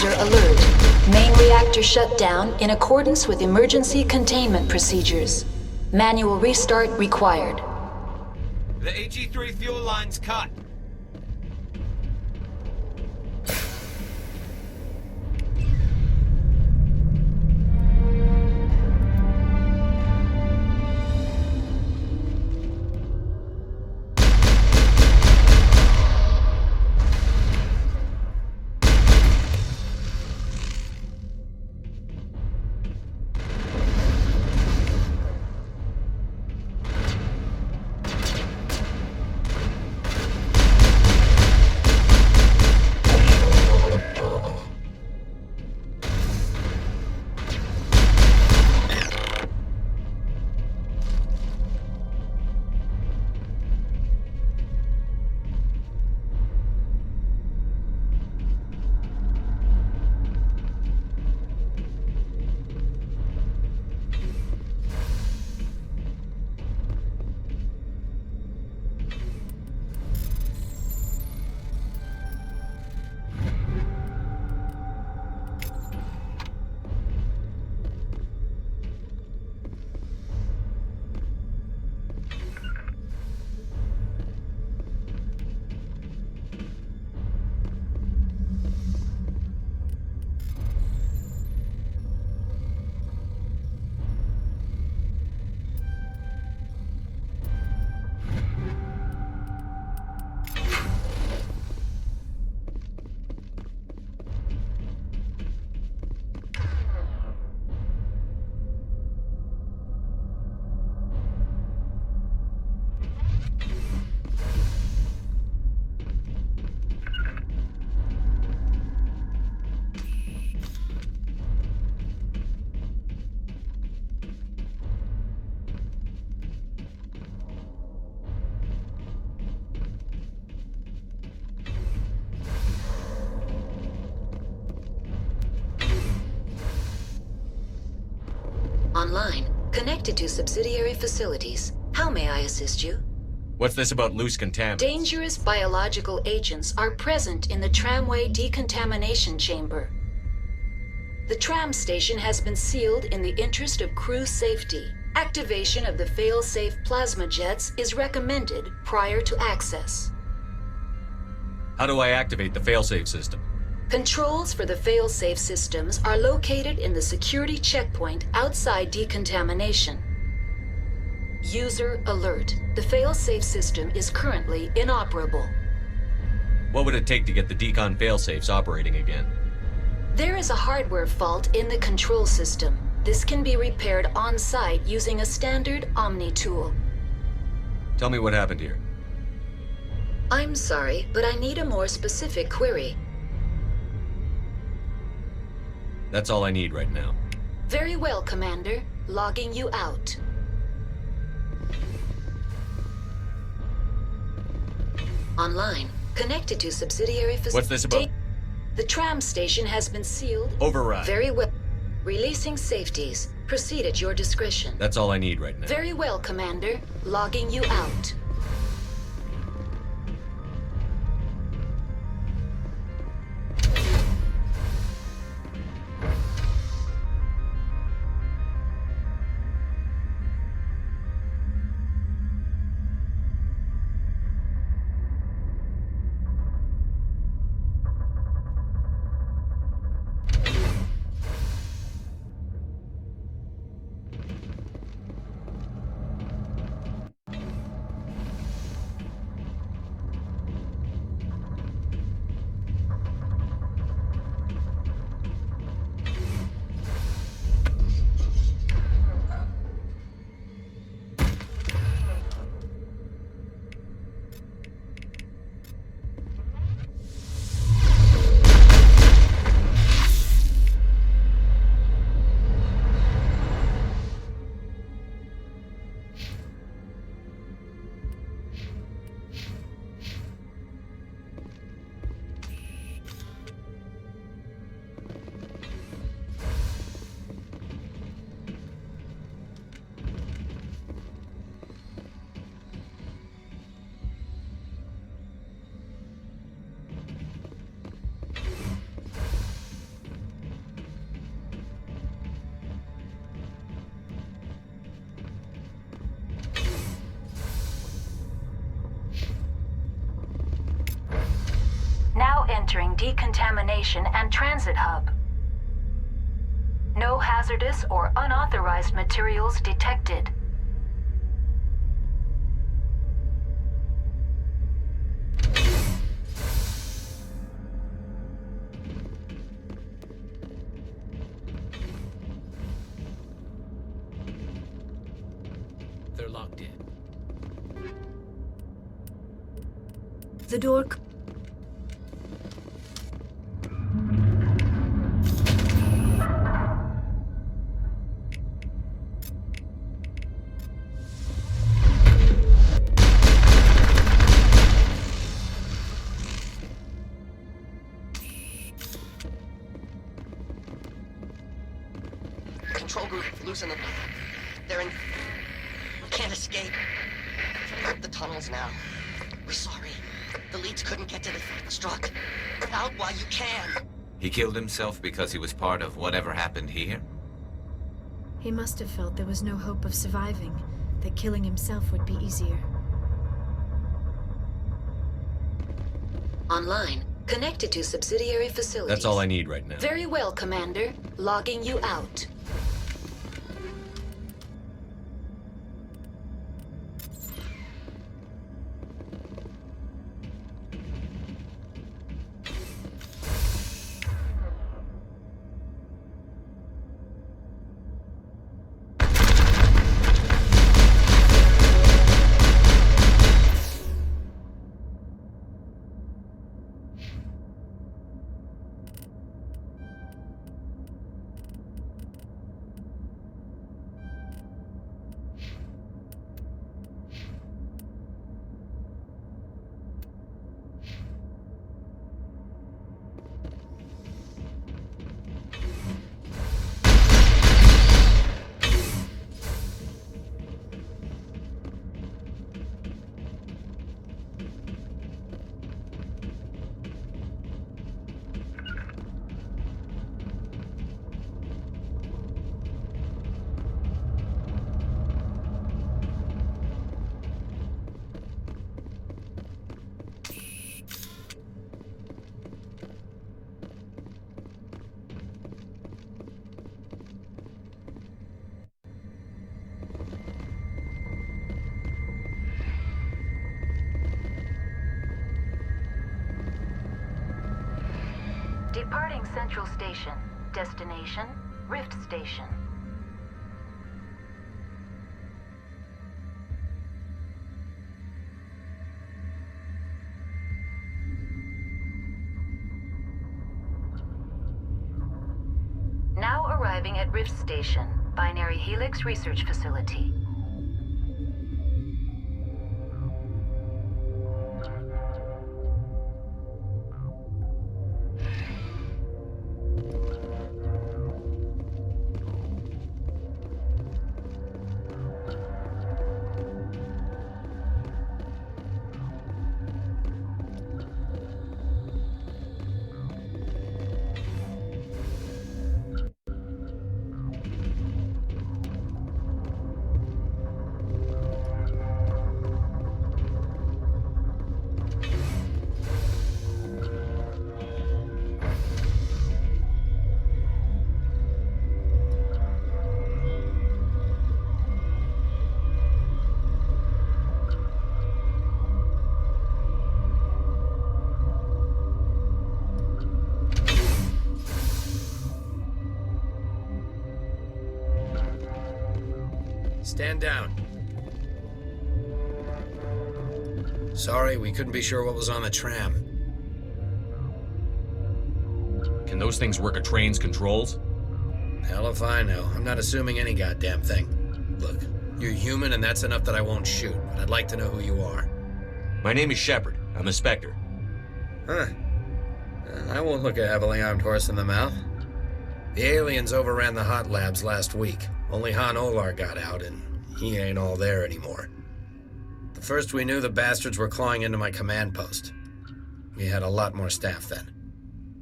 User alert. Main reactor shut down in accordance with emergency containment procedures. Manual restart required. The AG3 fuel line's cut. Online, connected to subsidiary facilities. How may I assist you? What's this about loose contaminants? Dangerous biological agents are present in the tramway decontamination chamber. The tram station has been sealed in the interest of crew safety. Activation of the fail-safe plasma jets is recommended prior to access. How do I activate the failsafe system? Controls for the fail-safe systems are located in the security checkpoint outside decontamination. User alert. The fail-safe system is currently inoperable. What would it take to get the decon failsafes operating again? There is a hardware fault in the control system. This can be repaired on-site using a standard Omni tool. Tell me what happened here. I'm sorry, but I need a more specific query. That's all I need right now. Very well, Commander. Logging you out. Online, connected to subsidiary facilities. What's this about? The tram station has been sealed. Override. Very well. Releasing safeties. Proceed at your discretion. That's all I need right now. Very well, Commander. Logging you out. Authorizing decontamination and transit hub. No hazardous or unauthorized materials detected. They're locked in. The door... Control group, loosen them. They're in... Can't escape. The tunnels now. We're sorry. The leads couldn't get to the struck. Get out while you can. He killed himself because he was part of whatever happened here? He must have felt there was no hope of surviving, that killing himself would be easier. Online. Connected to subsidiary facilities. That's all I need right now. Very well, Commander. Logging you out. Departing Central Station. Destination, Rift Station. Now arriving at Rift Station, Binary Helix Research Facility. Stand down. Sorry, we couldn't be sure what was on the tram. Can those things work a train's controls? Hell if I know. I'm not assuming any goddamn thing. Look, you're human and that's enough that I won't shoot, but I'd like to know who you are. My name is Shepard. I'm a Spectre. Huh. I won't look a heavily armed horse in the mouth. The aliens overran the hot labs last week. Only Han Olar got out, and he ain't all there anymore. The first we knew, the bastards were clawing into my command post. We had a lot more staff then.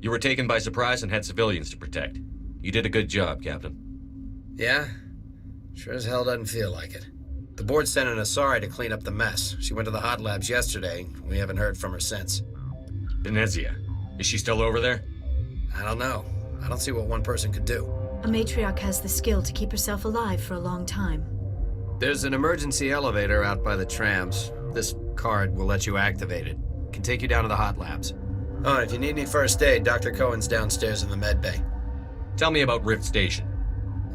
You were taken by surprise and had civilians to protect. You did a good job, Captain. Yeah? Sure as hell doesn't feel like it. The board sent an Asari to clean up the mess. She went to the hot labs yesterday. We haven't heard from her since. Venezia. Is she still over there? I don't know. I don't see what one person could do. A matriarch has the skill to keep herself alive for a long time. There's an emergency elevator out by the trams. This card will let you activate it. Can take you down to the hot labs. Oh, if you need any first aid, Dr. Cohen's downstairs in the med bay. Tell me about Rift Station.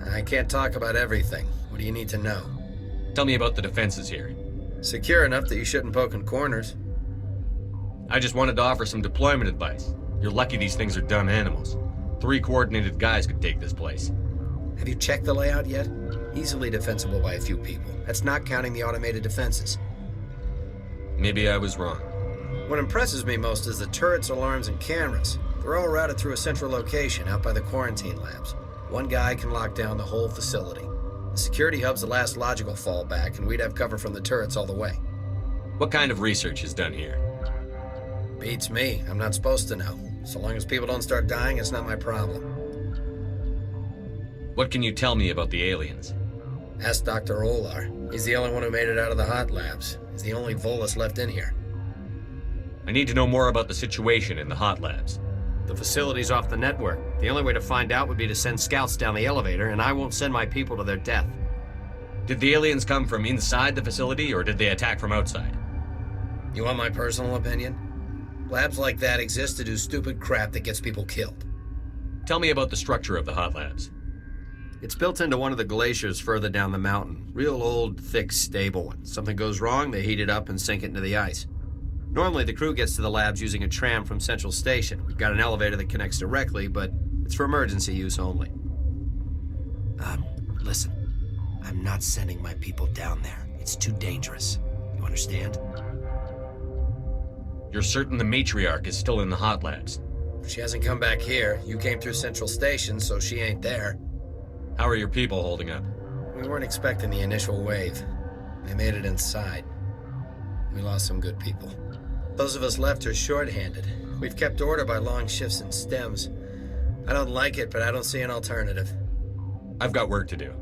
I can't talk about everything. What do you need to know? Tell me about the defenses here. Secure enough that you shouldn't poke in corners. I just wanted to offer some deployment advice. You're lucky these things are dumb animals. 3 coordinated guys could take this place. Have you checked the layout yet? Easily defensible by a few people. That's not counting the automated defenses. Maybe I was wrong. What impresses me most is the turrets, alarms, and cameras. They're all routed through a central location out by the quarantine labs. One guy can lock down the whole facility. The security hub's the last logical fallback, and we'd have cover from the turrets all the way. What kind of research is done here? Beats me. I'm not supposed to know. So long as people don't start dying, it's not my problem. What can you tell me about the aliens? Ask Dr. Olar. He's the only one who made it out of the hot labs. He's the only Volus left in here. I need to know more about the situation in the hot labs. The facility's off the network. The only way to find out would be to send scouts down the elevator, and I won't send my people to their death. Did the aliens come from inside the facility, or did they attack from outside? You want my personal opinion? Labs like that exist to do stupid crap that gets people killed. Tell me about the structure of the hot labs. It's built into one of the glaciers further down the mountain. Real old, thick, stable one. Something goes wrong, they heat it up and sink it into the ice. Normally, the crew gets to the labs using a tram from Central Station. We've got an elevator that connects directly, but it's for emergency use only. Listen. I'm not sending my people down there. It's too dangerous. You understand? You're certain the matriarch is still in the hot labs? She hasn't come back here. You came through Central Station, so she ain't there. How are your people holding up? We weren't expecting the initial wave. They made it inside. We lost some good people. Those of us left are short-handed. We've kept order by long shifts and stems. I don't like it, but I don't see an alternative. I've got work to do.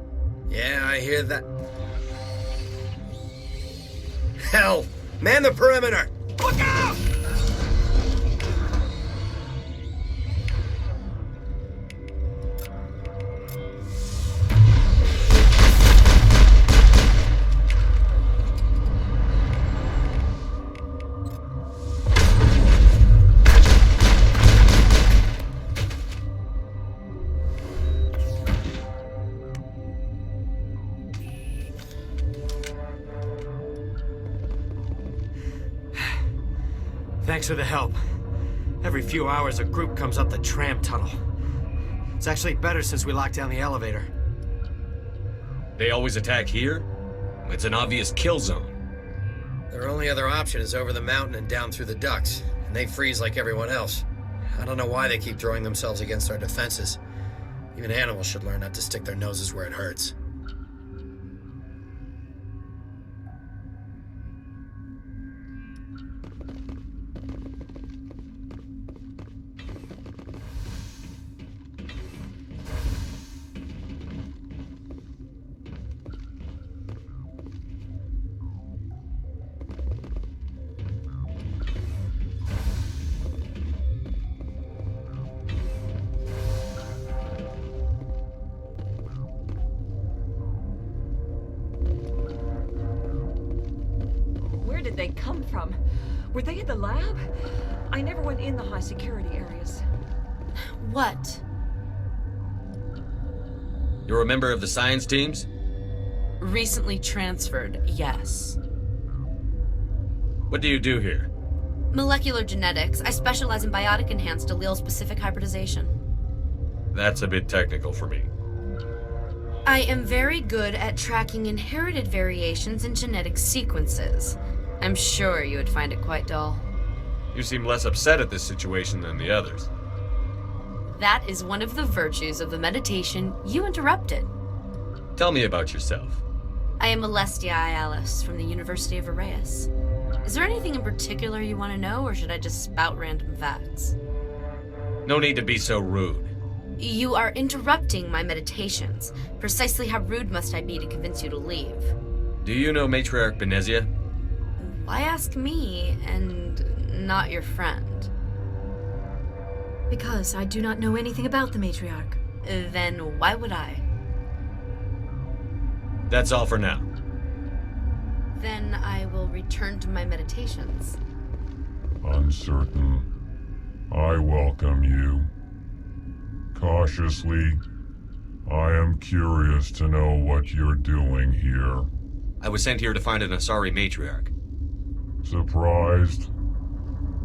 Yeah, I hear that. Hell! Man the perimeter! Look out! Thanks for the help. Every few hours, a group comes up the tram tunnel. It's actually better since we locked down the elevator. They always attack here? It's an obvious kill zone. Their only other option is over the mountain and down through the ducts, and they freeze like everyone else. I don't know why they keep throwing themselves against our defenses. Even animals should learn not to stick their noses where it hurts. Where did they come from? Were they at the lab? I never went in the high security areas. What? You're a member of the science teams? Recently transferred, yes. What do you do here? Molecular genetics. I specialize in biotic-enhanced allele-specific hybridization. That's a bit technical for me. I am very good at tracking inherited variations in genetic sequences. I'm sure you would find it quite dull. You seem less upset at this situation than the others. That is one of the virtues of the meditation you interrupted. Tell me about yourself. I am Alestia Ialis from the University of Arrayas. Is there anything in particular you want to know, or should I just spout random facts? No need to be so rude. You are interrupting my meditations. Precisely how rude must I be to convince you to leave? Do you know Matriarch Benezia? Why ask me, and not your friend? Because I do not know anything about the matriarch. Then why would I? That's all for now. Then I will return to my meditations. Uncertain. I welcome you. Cautiously, I am curious to know what you're doing here. I was sent here to find an Asari matriarch. Surprised?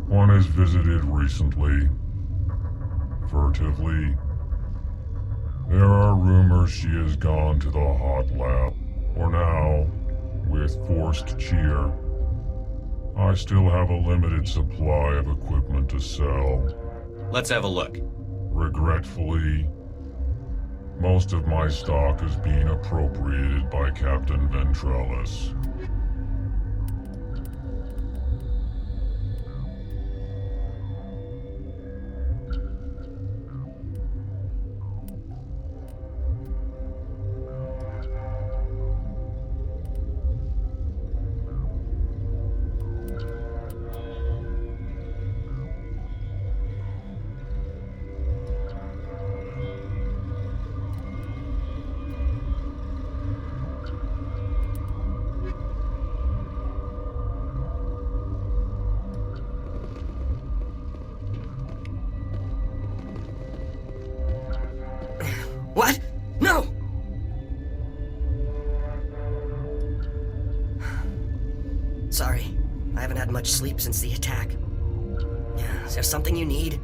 One has visited recently. Furtively. There are rumors she has gone to the hot lab. For now, with forced cheer. I still have a limited supply of equipment to sell. Let's have a look. Regretfully, most of my stock is being appropriated by Captain Ventrellis. What? No! Sorry, I haven't had much sleep since the attack. Is there something you need?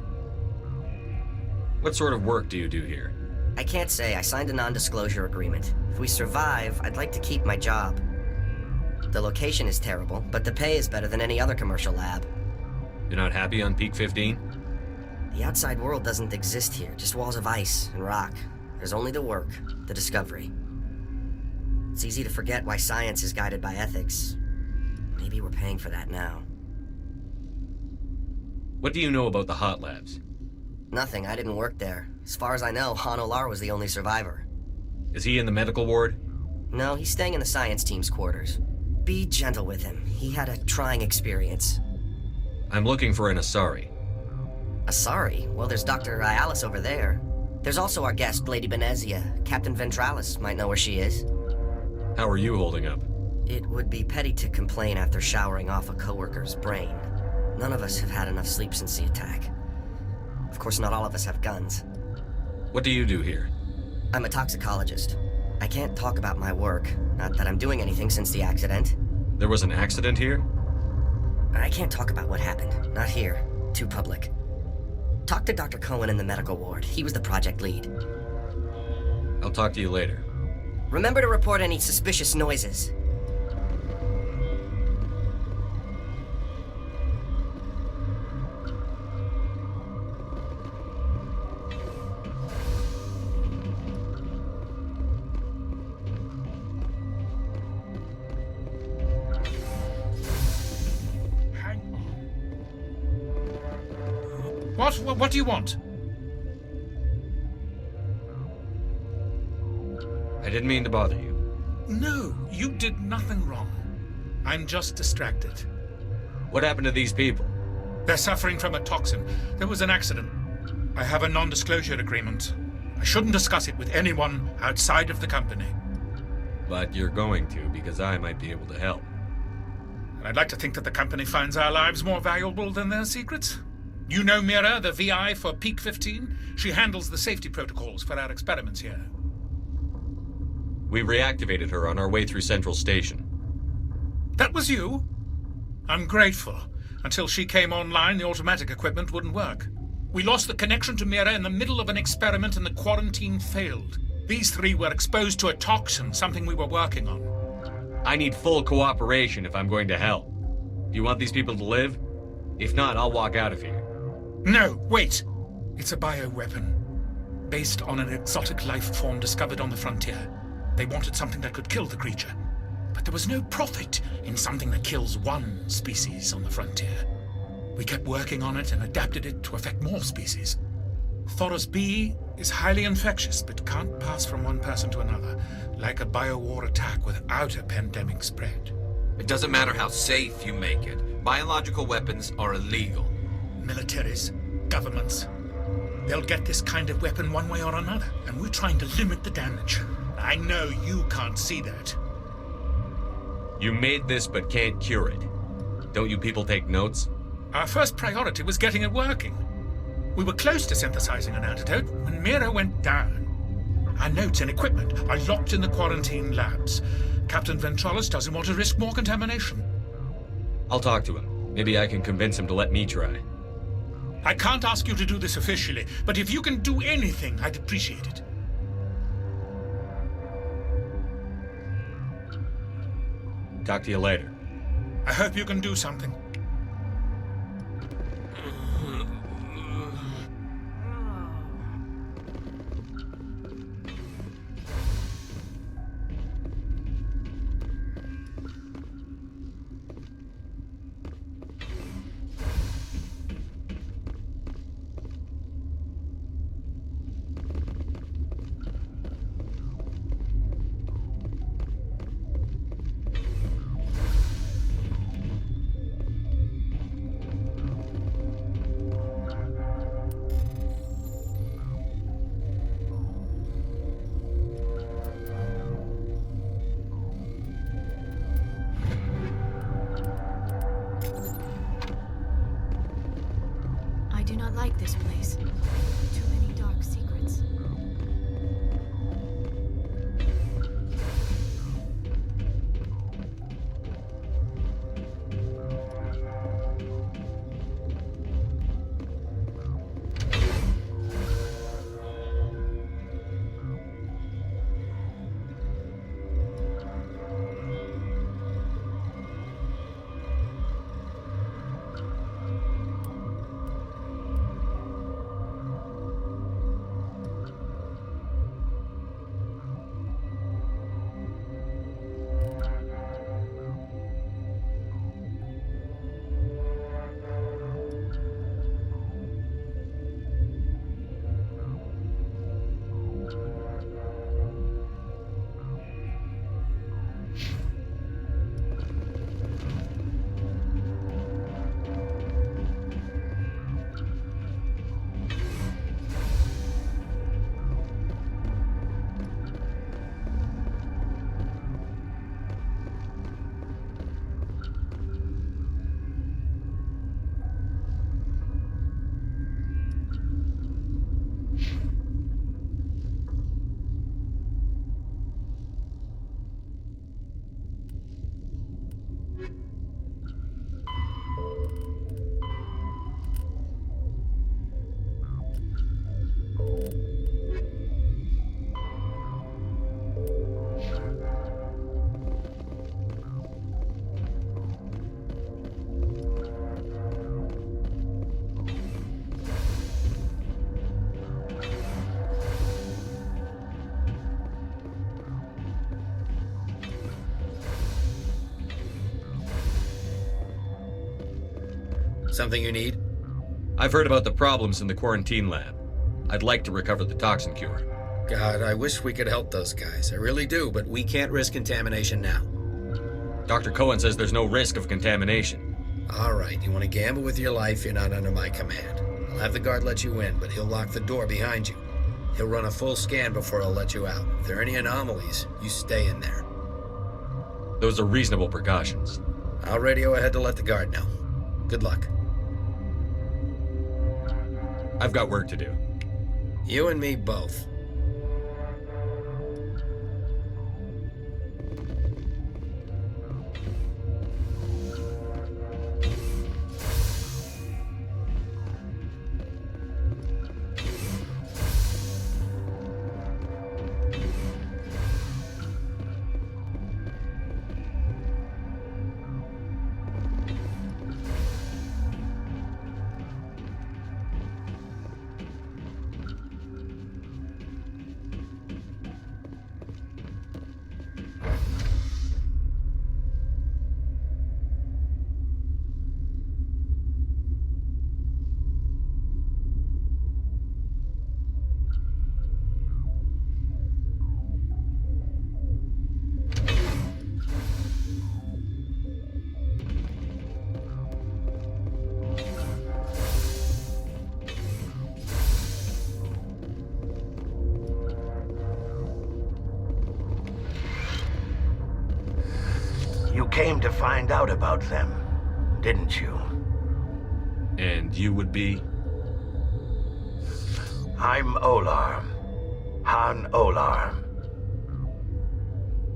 What sort of work do you do here? I can't say. I signed a non-disclosure agreement. If we survive, I'd like to keep my job. The location is terrible, but the pay is better than any other commercial lab. You're not happy on Peak 15? The outside world doesn't exist here, just walls of ice and rock. There's only the work, the discovery. It's easy to forget why science is guided by ethics. Maybe we're paying for that now. What do you know about the hot labs? Nothing, I didn't work there. As far as I know, Han Olar was the only survivor. Is he in the medical ward? No, he's staying in the science team's quarters. Be gentle with him. He had a trying experience. I'm looking for an Asari. Asari? Well, there's Dr. Ayalis over there. There's also our guest, Lady Benezia. Captain Ventralis might know where she is. How are you holding up? It would be petty to complain after showering off a coworker's brain. None of us have had enough sleep since the attack. Of course, not all of us have guns. What do you do here? I'm a toxicologist. I can't talk about my work. Not that I'm doing anything since the accident. There was an accident here? I can't talk about what happened. Not here. Too public. Talk to Dr. Cohen in the medical ward. He was the project lead. I'll talk to you later. Remember to report any suspicious noises. What do you want? I didn't mean to bother you. No, you did nothing wrong. I'm just distracted. What happened to these people? They're suffering from a toxin. There was an accident. I have a non-disclosure agreement. I shouldn't discuss it with anyone outside of the company. But you're going to, because I might be able to help. And I'd like to think that the company finds our lives more valuable than their secrets. You know Mira, the VI for Peak 15? She handles the safety protocols for our experiments here. We reactivated her on our way through Central Station. That was you? I'm grateful. Until she came online, the automatic equipment wouldn't work. We lost the connection to Mira in the middle of an experiment and the quarantine failed. These three were exposed to a toxin, something we were working on. I need full cooperation if I'm going to help. Do you want these people to live? If not, I'll walk out of here. No, wait! It's a bioweapon, based on an exotic life form discovered on the frontier. They wanted something that could kill the creature. But there was no profit in something that kills one species on the frontier. We kept working on it and adapted it to affect more species. Thoros B is highly infectious, but can't pass from one person to another, like a biowar attack without a pandemic spread. It doesn't matter how safe you make it. Biological weapons are illegal. Militaries, governments, They'll get this kind of weapon one way or another, and we're trying to limit the damage. I know you can't see that. You made this but can't cure it. Don't you people take notes? Our first priority was getting it working. We were close to synthesizing an antidote when Mira went down. Our notes and equipment are locked in the quarantine labs. Captain Ventrollis doesn't want to risk more contamination. I'll talk to him. Maybe I can convince him to let me try. I can't ask you to do this officially, but if you can do anything, I'd appreciate it. Talk to you later. I hope you can do something. I do not like this place. Too many dark secrets. Something you need? I've heard about the problems in the quarantine lab. I'd like to recover the toxin cure. God, I wish we could help those guys. I really do, but we can't risk contamination now. Dr. Cohen says there's no risk of contamination. All right, you want to gamble with your life, you're not under my command. I'll have the guard let you in, but he'll lock the door behind you. He'll run a full scan before he'll let you out. If there are any anomalies, you stay in there. Those are reasonable precautions. I'll radio ahead to let the guard know. Good luck. I've got work to do. You and me both. came to find out about them, didn't you? And you would be? I'm Olar. Han Olar.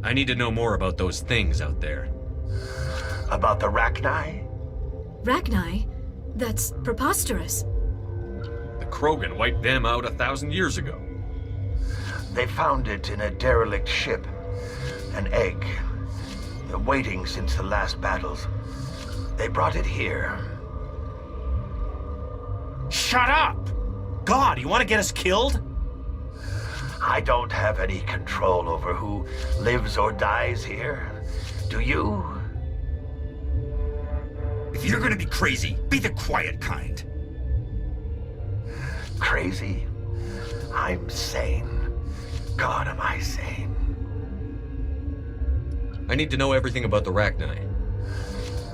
I need to know more about those things out there. About the Rachni? Rachni? That's preposterous. The Krogan wiped them out 1,000 years ago. They found it in a derelict ship. An egg. Waiting since the last battles. They brought it here. Shut up! God, you want to get us killed? I don't have any control over who lives or dies here. Do you? If you're gonna be crazy, be the quiet kind. Crazy? I'm sane. God, am I sane. I need to know everything about the Rachni.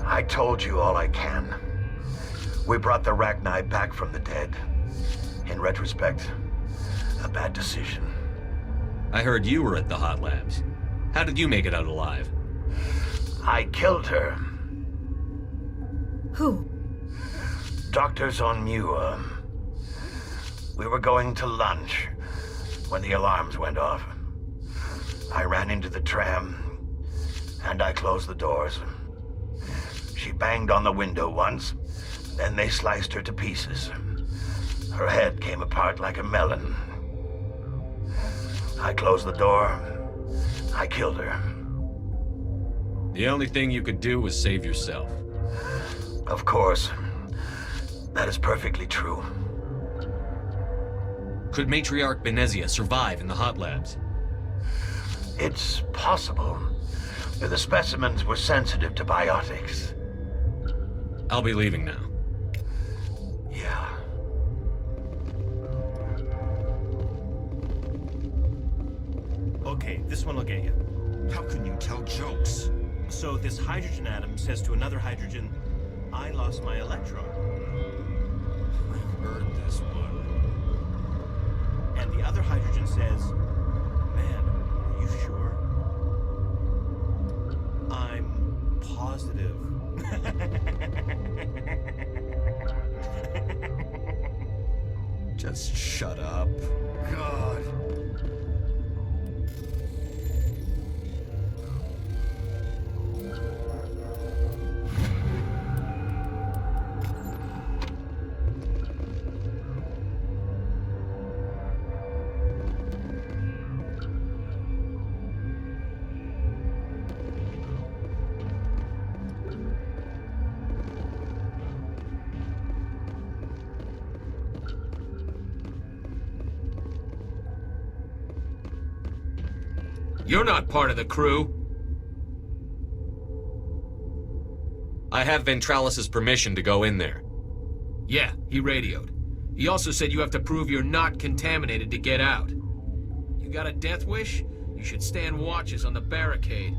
I told you all I can. We brought the Rachni back from the dead. In retrospect, a bad decision. I heard you were at the hot labs. How did you make it out alive? I killed her. Who? Doctors on Muir. We were going to lunch when the alarms went off. I ran into the tram, and I closed the doors. She banged on the window once, then they sliced her to pieces. Her head came apart like a melon. I closed the door. I killed her. The only thing you could do was save yourself. Of course. That is perfectly true. Could Matriarch Benezia survive in the hot labs? It's possible. The specimens were sensitive to biotics. I'll be leaving now. Yeah. Okay, this one will get you. How can you tell jokes? So this hydrogen atom says to another hydrogen, I lost my electron. I've heard this one. And the other hydrogen says, man, are you sure? I'm positive. Just shut up. God. You're not part of the crew. I have Ventralis's permission to go in there. Yeah, he radioed. He also said you have to prove you're not contaminated to get out. You got a death wish? You should stand watches on the barricade.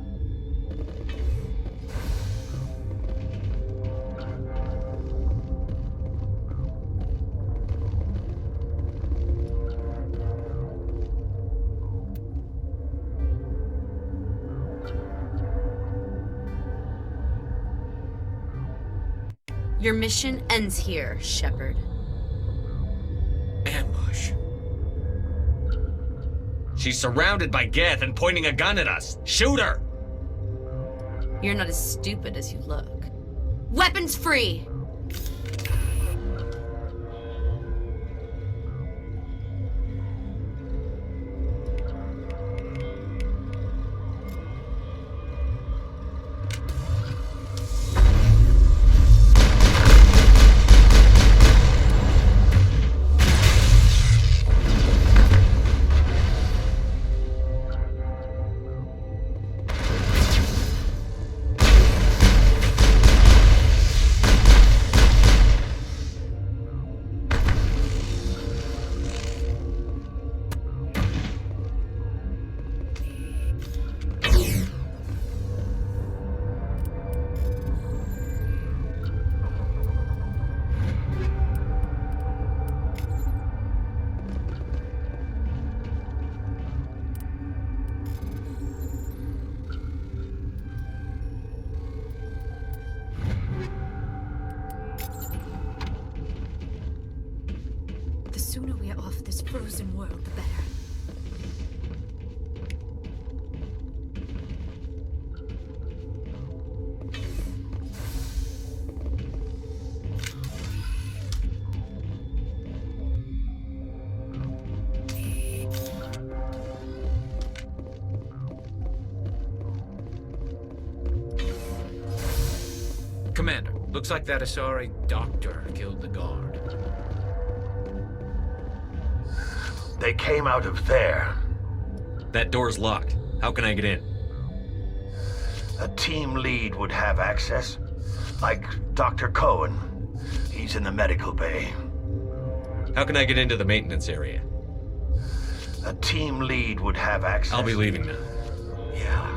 Your mission ends here, Shepard. Ambush. She's surrounded by Geth and pointing a gun at us. Shoot her! You're not as stupid as you look. Weapons free! sooner we are off this frozen world, the better. Commander, looks like that Asari doctor killed the guard. They came out of there. That door's locked. How can I get in? A team lead would have access. Like Dr. Cohen. He's in the medical bay. How can I get into the maintenance area? A team lead would have access. I'll be leaving now. Yeah.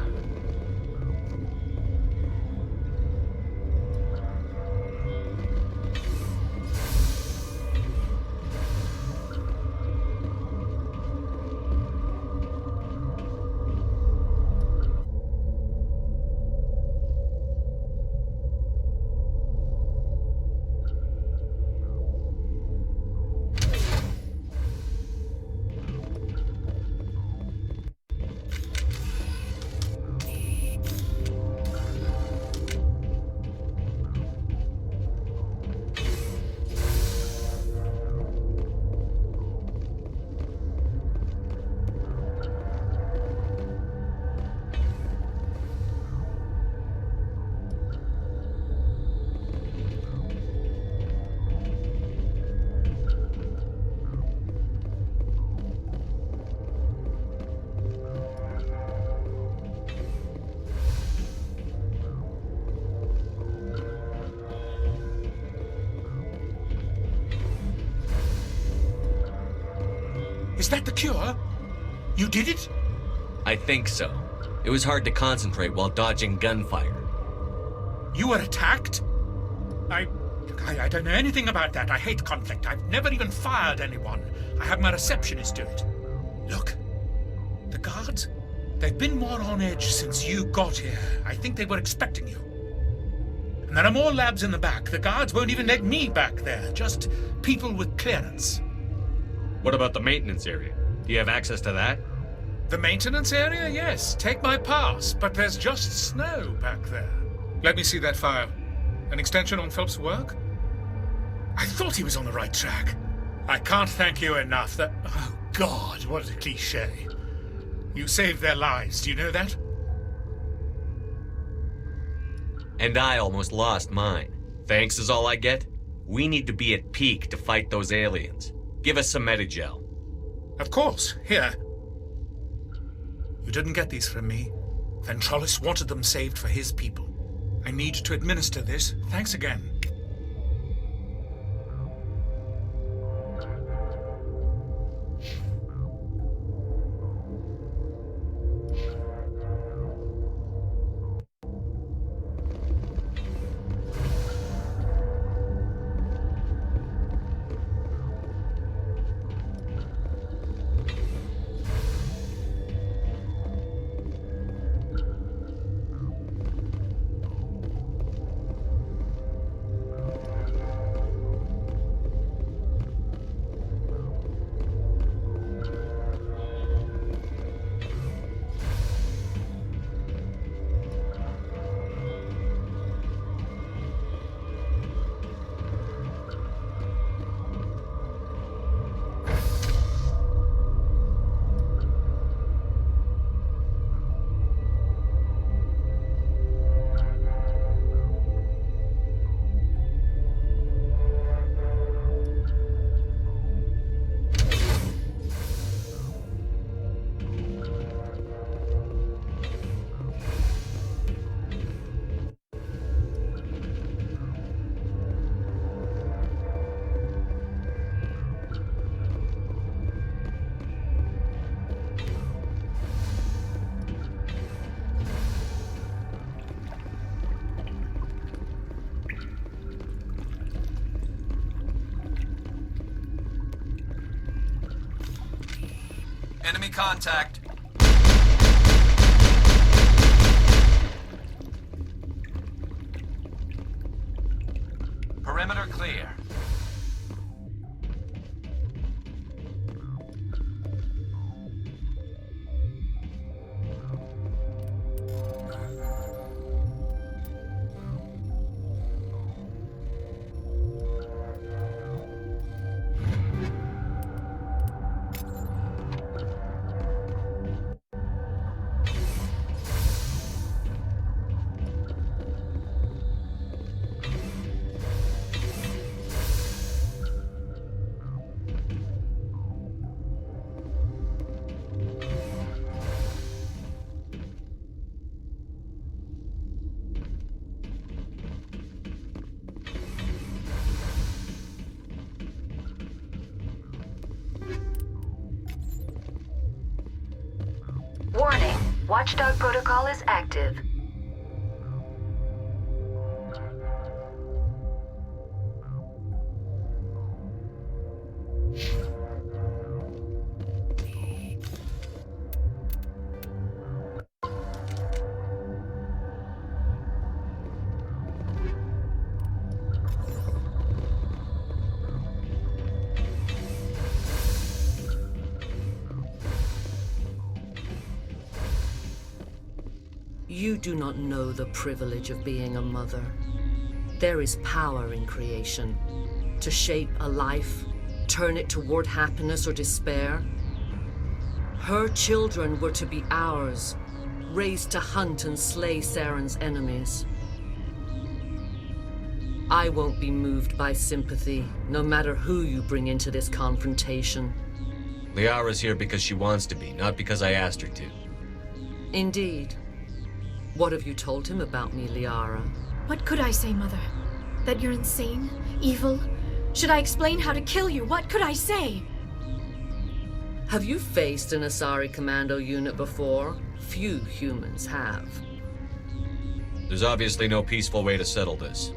Is that the cure? You did it? I think so. It was hard to concentrate while dodging gunfire. You were attacked? I don't know anything about that. I hate conflict. I've never even fired anyone. I have my receptionist do it. Look, the guards, they've been more on edge since you got here. I think they were expecting you. And there are more labs in the back. The guards won't even let me back there. Just people with clearance. What about the maintenance area? Do you have access to that? The maintenance area? Yes. Take my pass. But there's just snow back there. Let me see that file. An extension on Phelps' work? I thought he was on the right track. I can't thank you enough. That... Oh, God, what a cliché. You saved their lives. Do you know that? And I almost lost mine. Thanks is all I get? We need to be at peak to fight those aliens. Give us some Medigel. Of course. Here. You didn't get these from me. Ventrolis wanted them saved for his people. I need to administer this. Thanks again. Enemy contact. Perimeter clear. Watchdog protocol is active. You do not know the privilege of being a mother. There is power in creation. To shape a life, turn it toward happiness or despair. Her children were to be ours, raised to hunt and slay Saren's enemies. I won't be moved by sympathy, no matter who you bring into this confrontation. Liara's here because she wants to be, not because I asked her to. Indeed. What have you told him about me, Liara? What could I say, Mother? That you're insane? Evil? Should I explain how to kill you? What could I say? Have you faced an Asari commando unit before? Few humans have. There's obviously no peaceful way to settle this.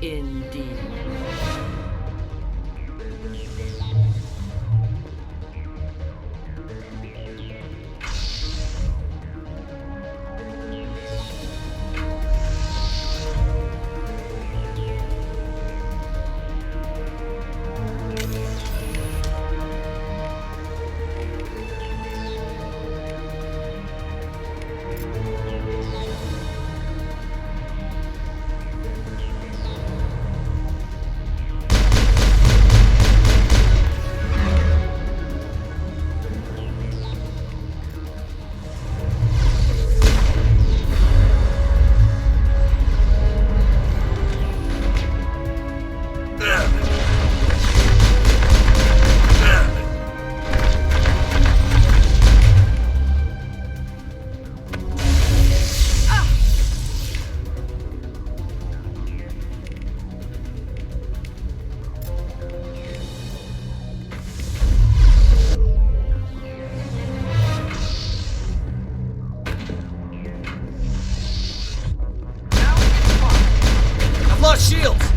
Indeed. Shields!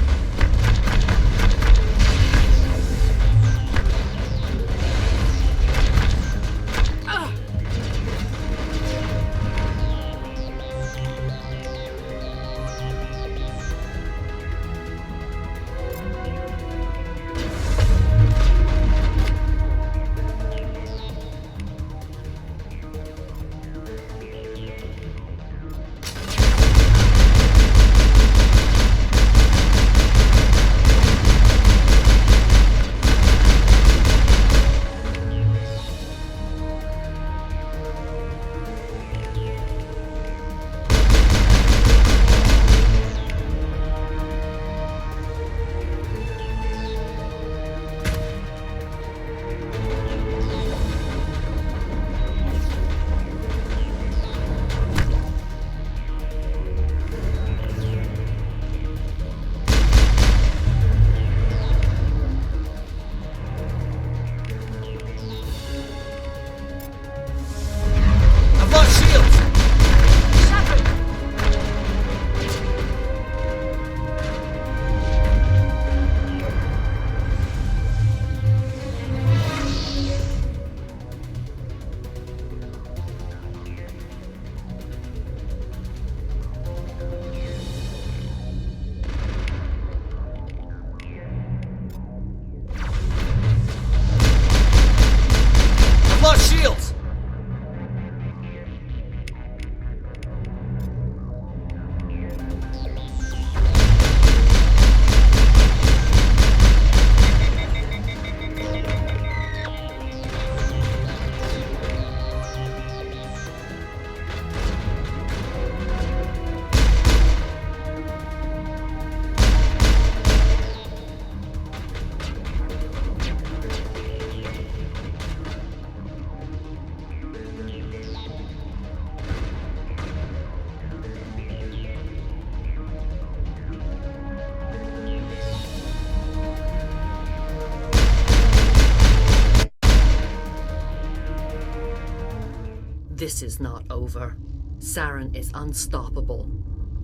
This is not over. Saren is unstoppable.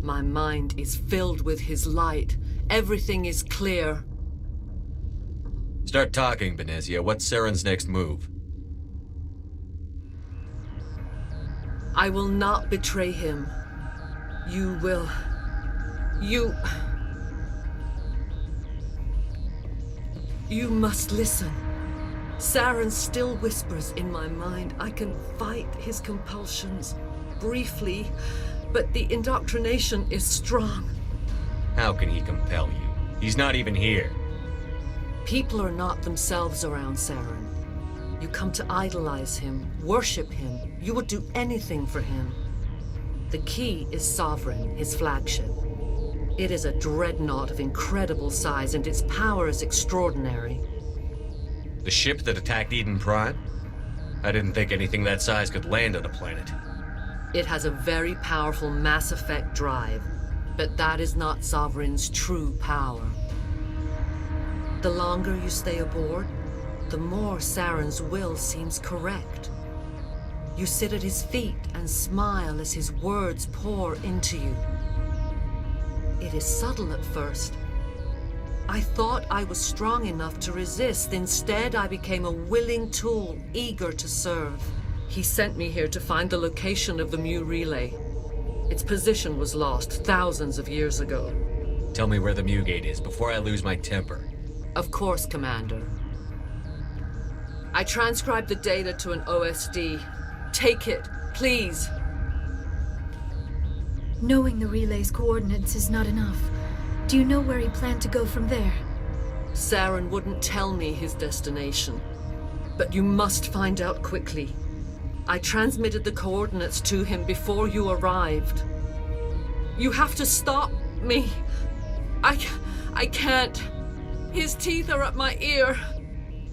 My mind is filled with his light. Everything is clear. Start talking, Benezia. What's Saren's next move? I will not betray him. You will... You must listen. Saren still whispers in my mind. I can fight his compulsions briefly, but the indoctrination is strong. How can he compel you? He's not even here. People are not themselves around Saren. You come to idolize him, worship him. You would do anything for him. The key is Sovereign, his flagship. It is a dreadnought of incredible size, and its power is extraordinary. The ship that attacked Eden Prime? I didn't think anything that size could land on a planet. It has a very powerful Mass Effect drive, but that is not Sovereign's true power. The longer you stay aboard, the more Saren's will seems correct. You sit at his feet and smile as his words pour into you. It is subtle at first. I thought I was strong enough to resist. Instead, I became a willing tool, eager to serve. He sent me here to find the location of the Mu relay. Its position was lost thousands of years ago. Tell me where the Mu gate is before I lose my temper. Of course, Commander. I transcribed the data to an OSD. Take it, please. Knowing the relay's coordinates is not enough. Do you know where he planned to go from there? Saren wouldn't tell me his destination. But you must find out quickly. I transmitted the coordinates to him before you arrived. You have to stop me. I can't. His teeth are at my ear.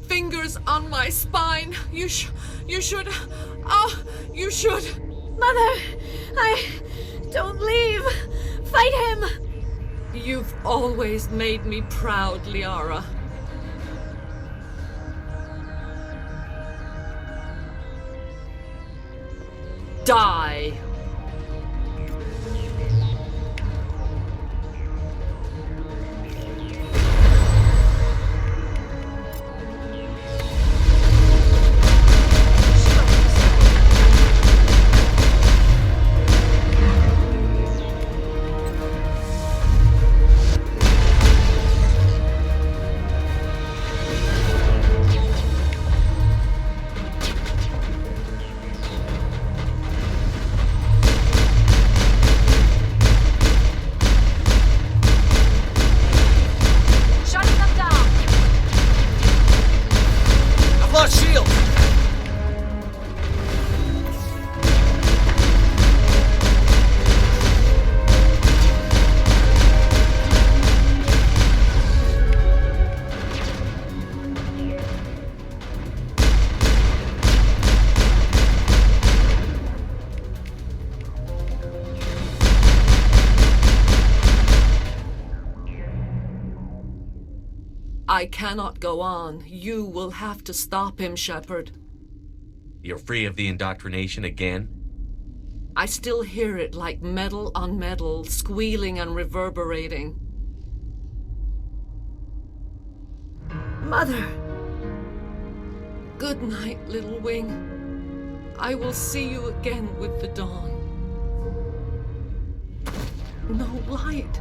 Fingers on my spine. You should. You should. Mother! Don't leave! Fight him! You've always made me proud, Liara. Die! I cannot go on. You will have to stop him, Shepard. You're free of the indoctrination again? I still hear it like metal on metal, squealing and reverberating. Mother! Good night, little wing. I will see you again with the dawn. No light.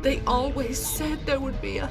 They always said there would be a...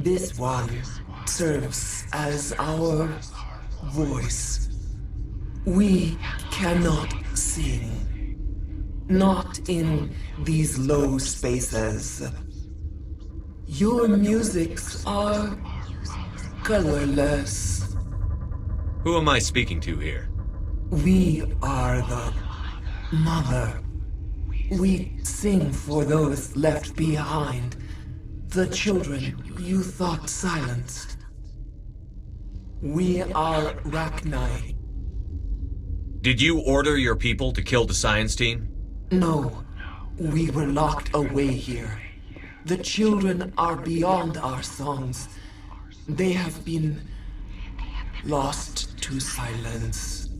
This one serves as our voice. We cannot sing. Not in these low spaces. Your musics are colorless. Who am I speaking to here? We are the mother. We sing for those left behind. The children you thought silenced. We are Rachni. Did you order your people to kill the science team? No, we were locked away here. The children are beyond our songs. They have been lost to silence.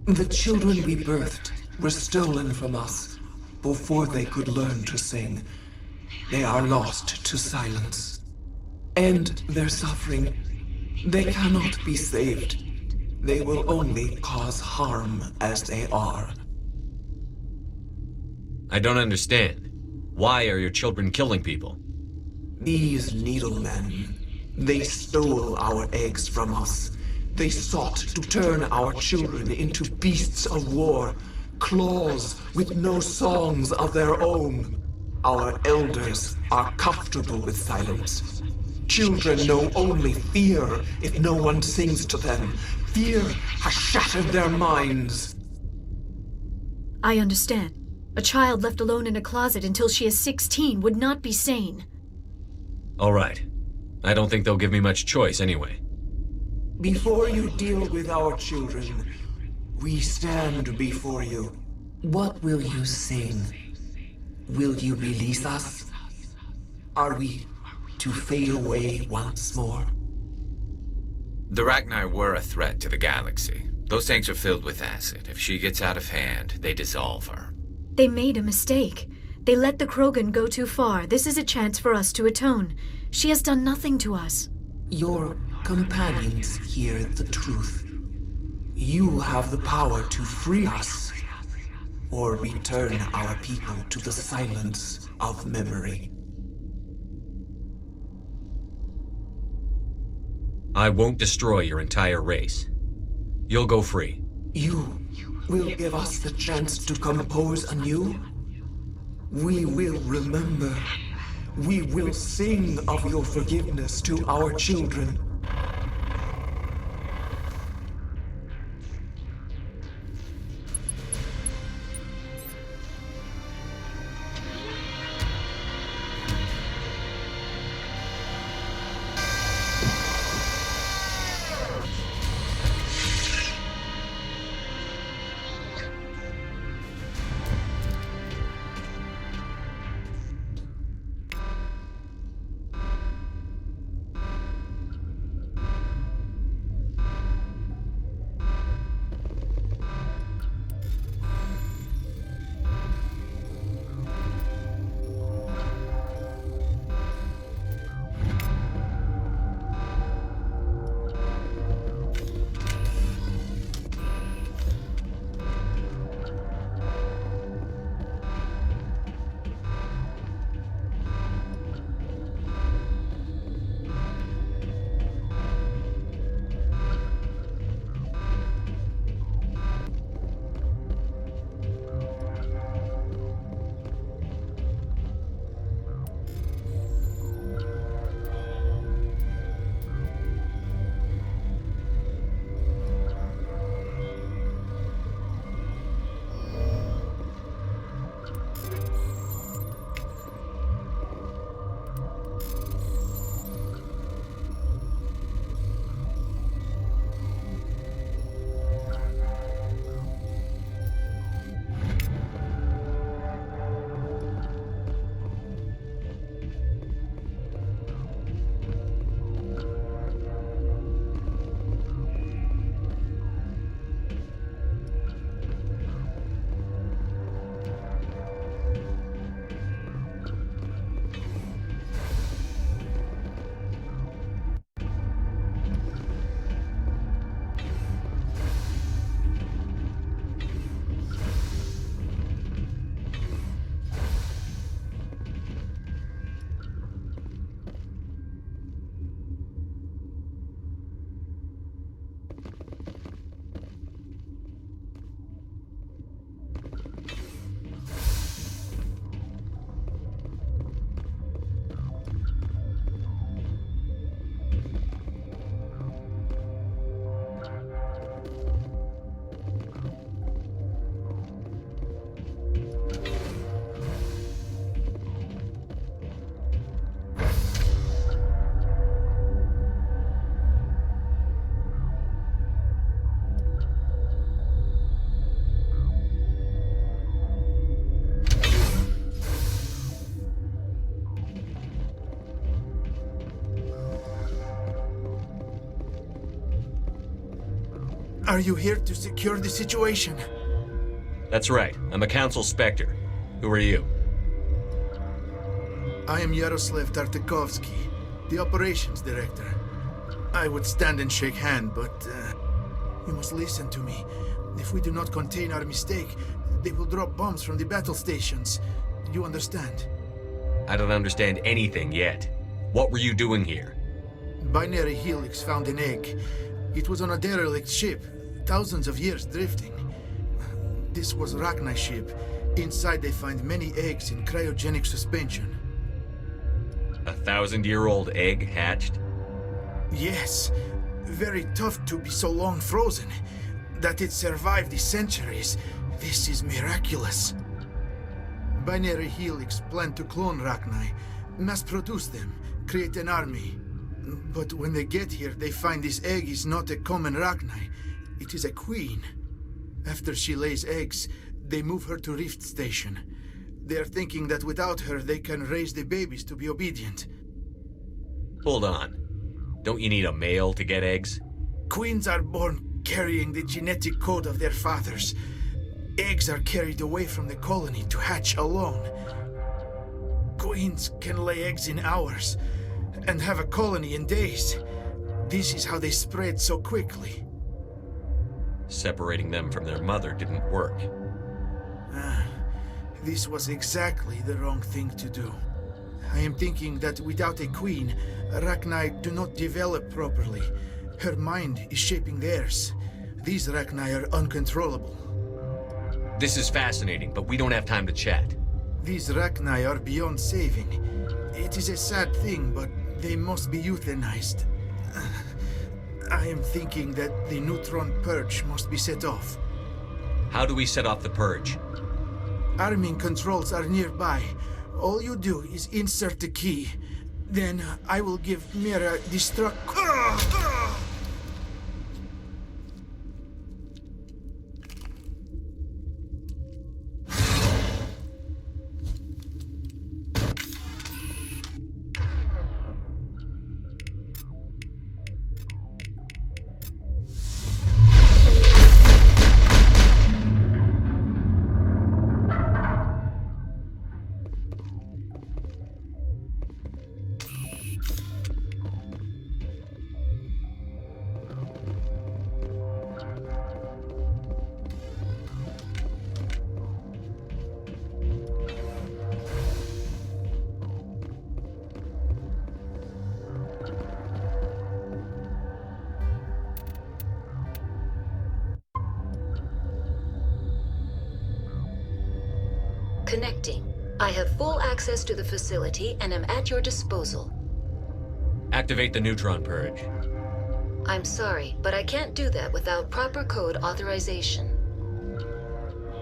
The children we birthed were stolen from us before they could learn to sing. They are lost to silence. And their suffering, they cannot be saved. They will only cause harm as they are. I don't understand. Why are your children killing people? These needlemen, they stole our eggs from us. They sought to turn our children into beasts of war, claws with no songs of their own. Our elders are comfortable with silence. Children know only fear if no one sings to them. Fear has shattered their minds. I understand. A child left alone in a closet until she is 16 would not be sane. All right. I don't think they'll give me much choice anyway. Before you deal with our children, we stand before you. What will you sing? Will you release us? Are we to fade away once more? The Rachni were a threat to the galaxy. Those tanks are filled with acid. If she gets out of hand, they dissolve her. They made a mistake. They let the Krogan go too far. This is a chance for us to atone. She has done nothing to us. Your companions hear the truth. You have the power to free us, or return our people to the silence of memory. I won't destroy your entire race. You'll go free. You will give us the chance to compose anew? We will remember. We will sing of your forgiveness to our children. Are you here to secure the situation? That's right. I'm a Council Spectre. Who are you? I am Yaroslav Tartakovsky, the Operations Director. I would stand and shake hand, but you must listen to me. If we do not contain our mistake, they will drop bombs from the battle stations. You understand? I don't understand anything yet. What were you doing here? Binary Helix found an egg. It was on a derelict ship, thousands of years drifting. This was Rachni's ship. Inside they find many eggs in cryogenic suspension. A 1,000-year-old egg hatched? Yes. Very tough to be so long frozen. That it survived the centuries. This is miraculous. Binary Helix planned to clone Rachni, mass-produce them, create an army. But when they get here, they find this egg is not a common Rachni. It is a queen. After she lays eggs, they move her to Rift Station. They are thinking that without her, they can raise the babies to be obedient. Hold on. Don't you need a male to get eggs? Queens are born carrying the genetic code of their fathers. Eggs are carried away from the colony to hatch alone. Queens can lay eggs in hours and have a colony in days. This is how they spread so quickly. Separating them from their mother didn't work. This was exactly the wrong thing to do. I am thinking that without a queen, Rachni do not develop properly. Her mind is shaping theirs. These Rachni are uncontrollable. This is fascinating, but we don't have time to chat. These Rachni are beyond saving. It is a sad thing, but they must be euthanized. I am thinking that the neutron purge must be set off. How do we set off the purge? Arming controls are nearby. All you do is insert the key. Then I will give Mira destruct... Connecting. I have full access to the facility and am at your disposal. Activate the neutron purge. I'm sorry, but I can't do that without proper code authorization.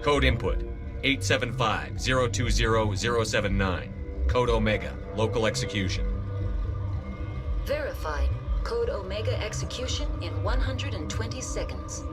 Code input 875-020-079. Code Omega. Local execution. Verified. Code Omega execution in 120 seconds.